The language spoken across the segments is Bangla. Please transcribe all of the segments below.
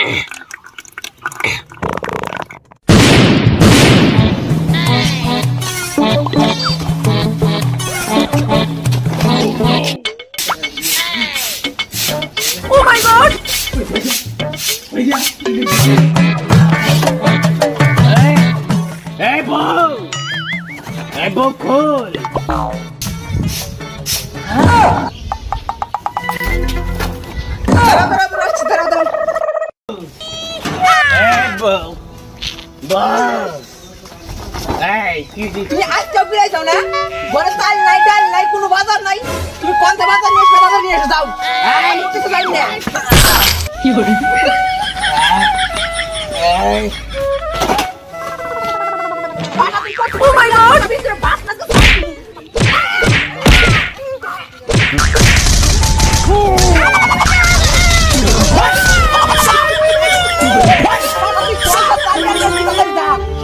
Oh my God! Hey, Bo! Hey, Bo, cool! Hey, Bo! Boss! Hey, তুমি আজকে ফিরে যাও না বড় তাল নাই ডাল নাই কোনো বাজার নাই তুমি কোনটা বাজার নিয়ে এসে বাজার নিয়ে এসে যাও এই কিছু জানি না কি হলো এই ও মাই গড ভিতরে বাস না তো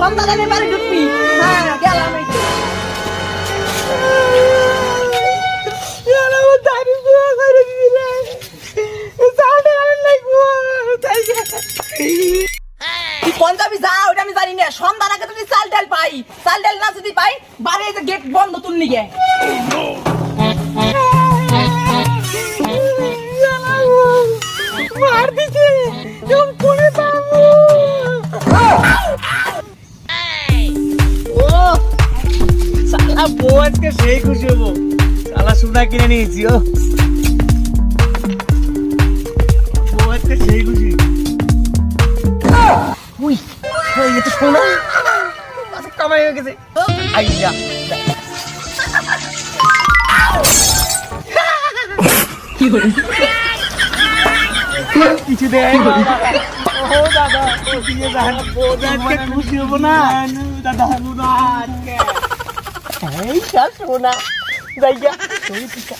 সন্তানের বাড়ি ঢুকবি হ্যাঁ গেলাম এই আমার দাদি বুয়া করে দিলে সাড়ে আর লাগবো তাই তুই কোন যাবি যা ওটা আমি জানি না সন্ধ্যার আগে তুমি চাল ডাল পাই চাল ডাল না যদি পাই বাড়ি এই গেট বন্ধ তুল নিগে মার দিছে তুমি কোনে যাবো साला बोझ के सही खुशी हो साला सुना कि नहीं जियो बोझ के सही खुशी उई ये तो सोना बस कमाई हो कैसे आइया की हो रही पीछे दे ओ दादा ओ दिए जान बोझ के खुशी हो ना दादा बोझ के এই সব সোনা যাইয়া তুই পিছা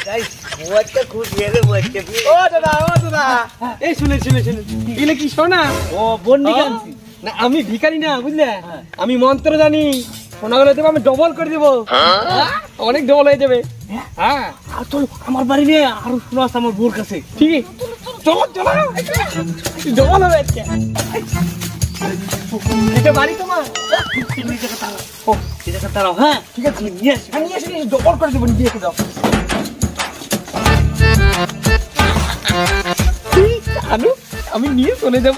गाइस बोझ के खुशी है रे बोझ के ओ दादा এই শুনে দিলে কি সোনা ও বন্নি কানছি না আমি ভিখারি না বুঝলে আমি মন্ত্র জানি সোনাগুলো দেব আমি ডবল করে দেব অনেক ডবল হয়ে যাবে হ্যাঁ আর তো আমার বাড়ি নিয়ে আর সোনা আছে আমার বোর কাছে ঠিক আছে চলো ডবল হবে আজকে এটা বাড়ি তোমার নিচে কথা ও নিচে কথা রাও হ্যাঁ ঠিক আছে নিয়ে আসি ডবল করে দেব নিয়ে যাও আনু আমি নিয়ে চলে যাব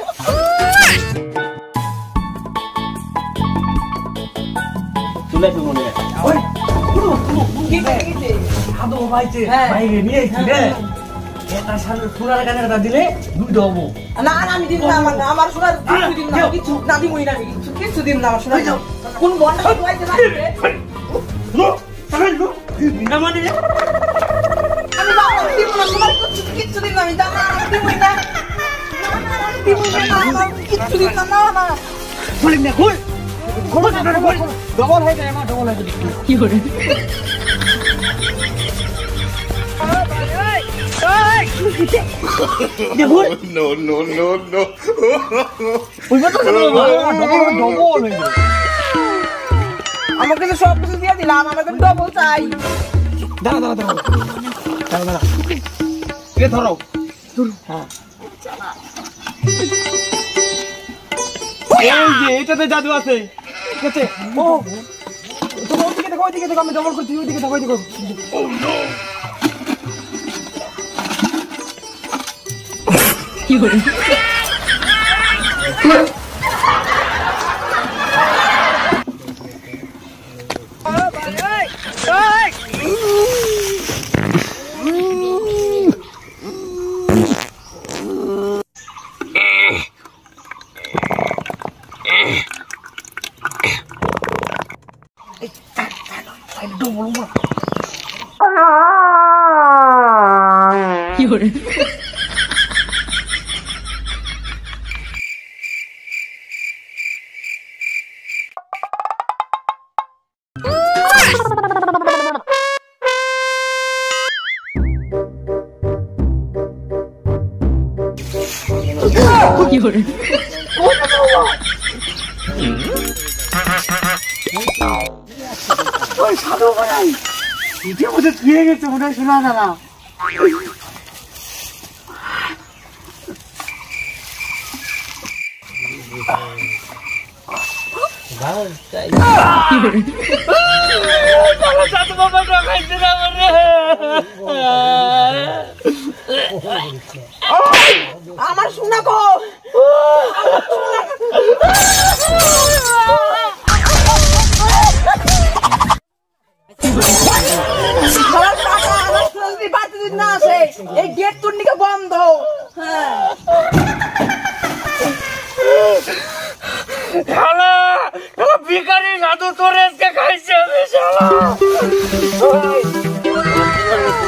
চলে তো মনে ওই কি দেখতে আদো ভাইতে বাইরে নিয়ে আইছি রে এটা সামনে সোনার কানেরটা দিলে দুই দেবো না না আমি দিন না আমার সোনার কিছু দিন না কিছু না দিমই না কিছু দিন না আমার সোনা কোন বন্ধ হইতে না রে নো সামনে না মানে আমি বাবা দিব না সোনার কিছু দিন না আমি জানা দিমই না কিছু দিন না না বলি না কই ডবল হয়ে যায় আমার ডবল হয়ে যায় কি করে No. আমাকে তো সব কিছু দিয়ে দিলাম আমাকে ডবল চাই দাঁড়া এ ধরো হ্যাঁ এই যে এটাতে জাদু আছে ঠিক আছে ও তুমি ওইদিকে দেখো আমি ডবল করছি ওইদিকে দেখো ও নো কি করে কি করে কি করে ওই সাধু ভাই এটা মধ্যে ধুয়ে গেছে মনে হয় শোনা না আমার শোনা কো না আছে এই গেট তোর নিকে বন্ধ। হ্যাঁ শালা শালা ভিখারি সাধু তোর আজকে খাইছে আমি শালা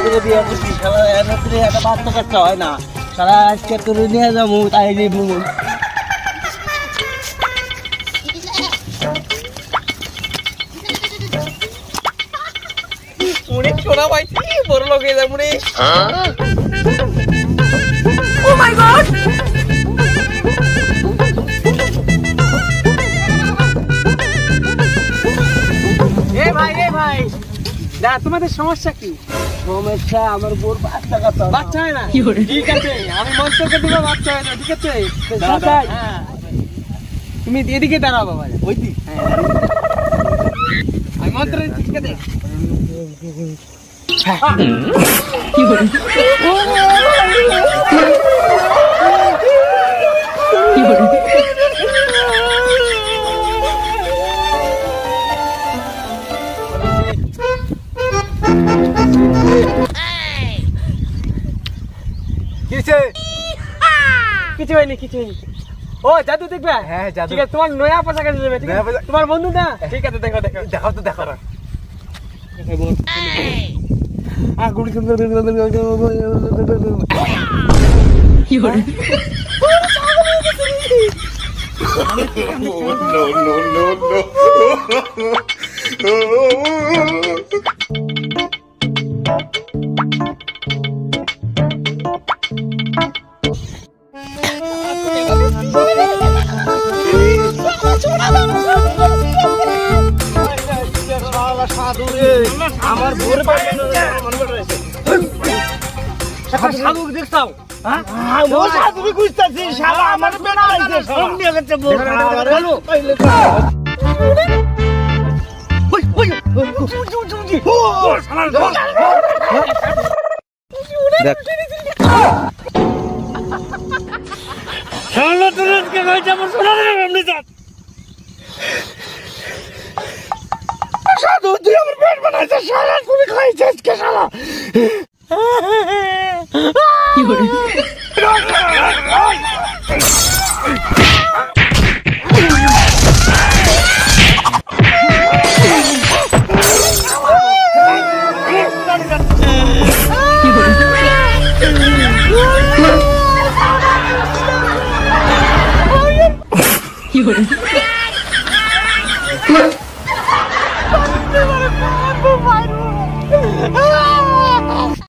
তোর বিয়ে করবি শালা এনত্রে একটা বাচ্চা কাচ্চা হয় না শালা আজকে তোর নিয়ে যাবো তাই দিব মুড়ি ছোড়া পাইছি বড় লোক হয়ে যায় মুড়ি। ও মাই গড এ ভাই না তোমাদের সমস্যা কি? সমস্যা আমার বোর বাচ্চা কাচ্চা বাচ্চা হয় না। ঠিক আছে আমি মন্ত্রকে দিব বাচ্চা হয় না। ঠিক আছে হ্যাঁ তুমি এদিকে দাঁড়াও বাবা ওই দিক আমি মন্ত্র ঠিক আছে কি বলি কি বলি কিছু হয়নি কিছু হয়নি। ও জাদু দেখবে? হ্যাঁ জাদু। ঠিক আছে তোমার নয়া পোশাক আছে ঠিক আছে তোমার বন্ধু না? ঠিক আছে দেখো দেখো দেখাও তো দেখো না গুড়ি কি হলো? আমার ভোর সাধু দেখছাও তুমি খুঁজতেছি শালা আমার বেড়া লাগছে সামনে গেছে সাধু তুই আমার পেট বানাইছে শালা তুমি খাইছিস আজকে শালা কি করে কি করে